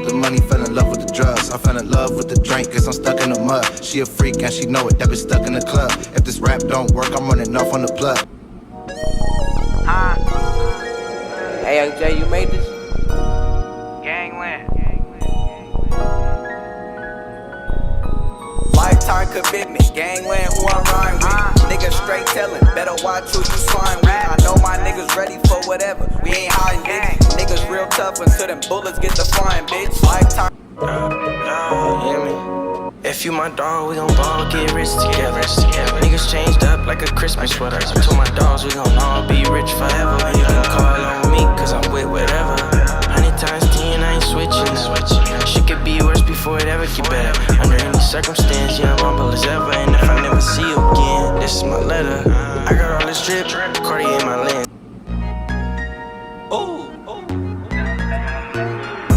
the money, fell in love with the drugs. I fell in love with the drink, cause I'm stuck in the mud. She a freak and she know it, that bitch stuck in the club. If this rap don't work, I'm running off on the plug. Hey, Young Jay, you made this? Gangland. Lifetime commitment, gangland, who I'm riding with. Niggas straight tellin', better watch who you slime with. I know my niggas ready for whatever, we ain't hiding, bitch. Niggas real tough until them bullets get the flying, bitch. Lifetime. You hear me? If you my dog, we gon' ball, get rich together. Niggas changed up like a Christmas sweater. I told my dogs we gon' all be rich forever. You can call on me, cause I'm with whatever. 100 times 10, I ain't switching. Shit could be worse before it ever get better. Under any circumstance, yeah, I'm humble as ever. And if I never see you again, this is my letter. I got all this drip, Cartier in my lens.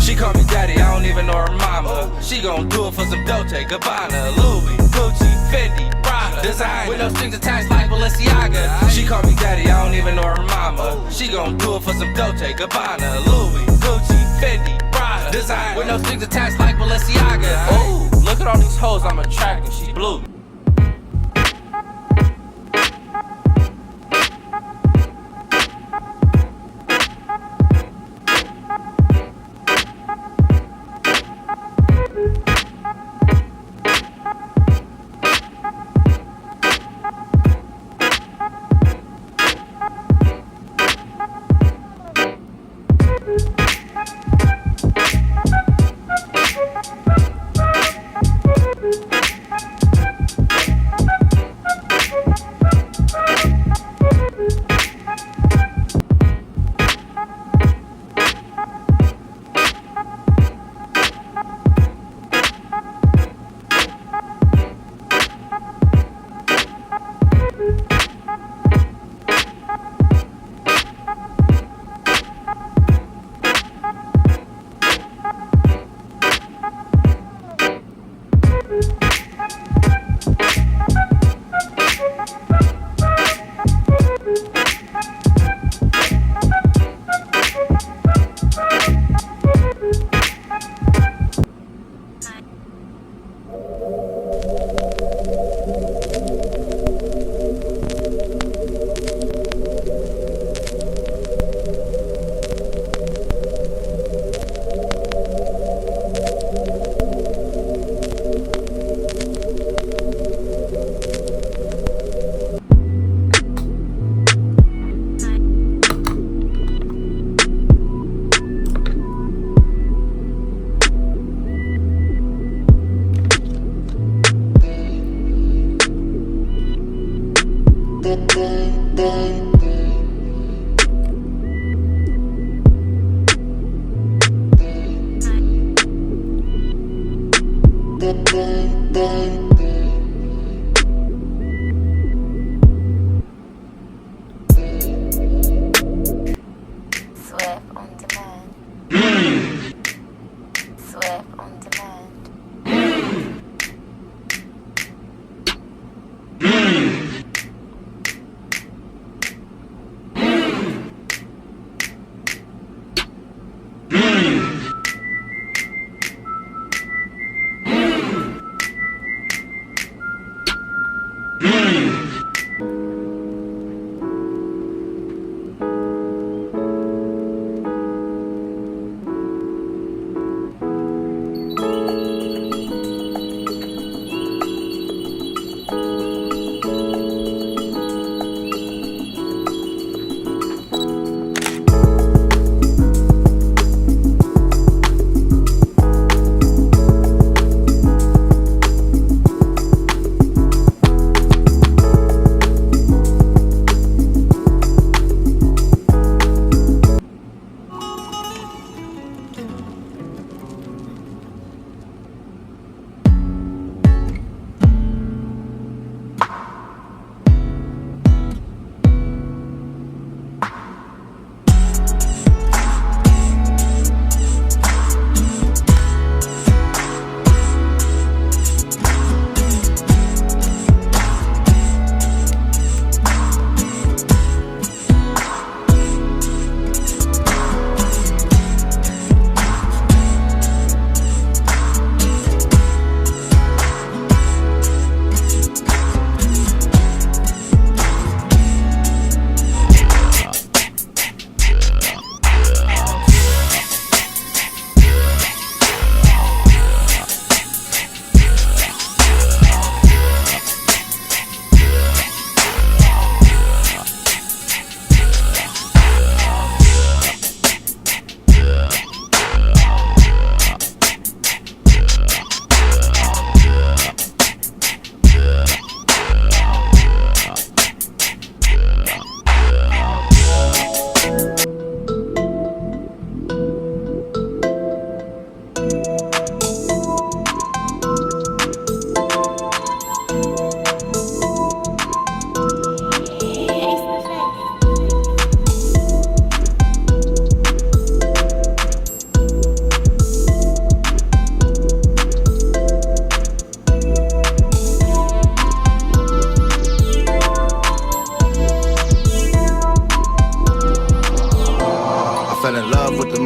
She call me daddy, I don't even know her mama. She gon' do it for some Dolce, Gabbana, Louis, Gucci, Fendi, Prada, design with no strings attached like Balenciaga. She call me daddy, I don't even know her mama. She gon' do it for some Dolce, Gabbana, Louis, Gucci, Fendi, Prada, design with no strings attached like Balenciaga. Ooh, look at all these hoes I'm attracting, she blue.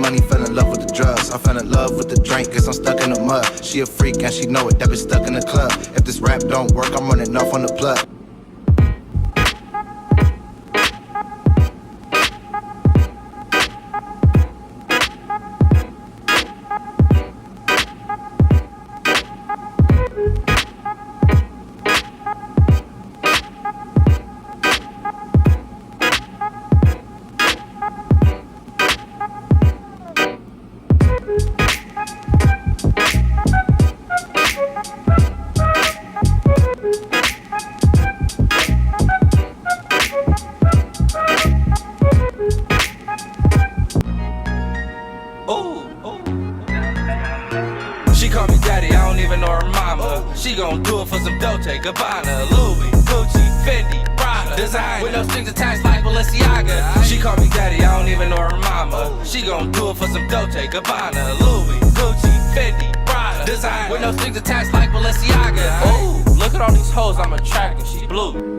money, fell in love with the drugs. I fell in love with the drink, guess I'm stuck in the mud. She a freak and she know it, that bitch stuck in the club. If this rap don't work, I'm running off on the plug. She call me daddy, I don't even know her mama. She gon' do it for some Dolce, Gabbana, Louis, Gucci, Fendi, Prada, design with no strings attached like Balenciaga. She call me daddy, I don't even know her mama. She gon' do it for some Dolce, Gabbana, Louis, Gucci, Fendi, Prada, design with no strings attached like Balenciaga. Ooh, look at all these hoes I'm attracting, she blue.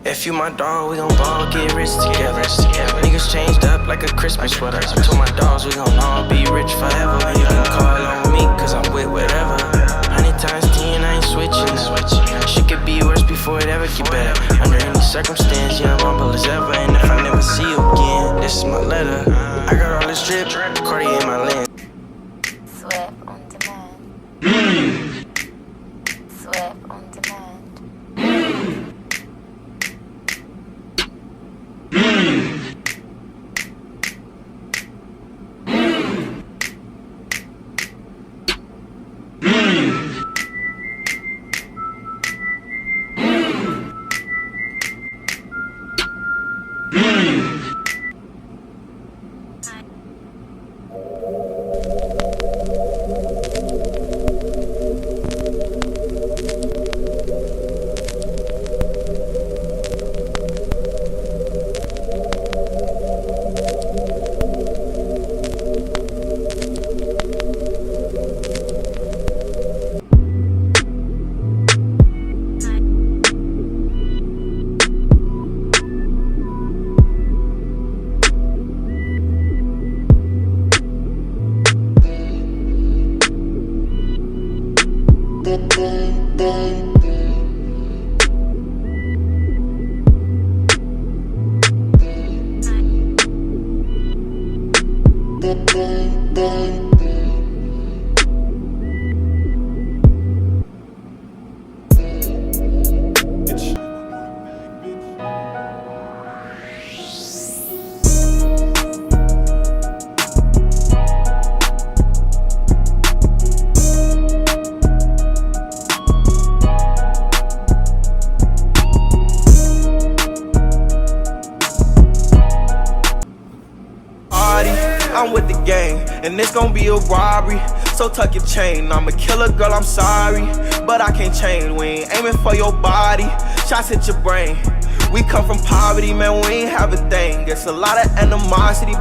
If you my dog, we gon' ball, get rich together. Niggas changed up like a Christmas sweater. I told my dogs we gon' all be rich forever. You can call on me, cause I'm with whatever. 100 times 10, I ain't switching up. Shit could be worse before it ever get better. Under any circumstance, yeah, I'm humble as ever. And if I never see you again, this is my letter. I got all this drip, Cartier in my lens. Sweat on demand. Sweat on demand. I'm with the gang, and it's gon' be a robbery. So tuck your chain, I'm a killer, girl, I'm sorry. But I can't change, we ain't aiming for your body. Shots hit your brain. We come from poverty, man, we ain't have a thing. It's a lot of animosity.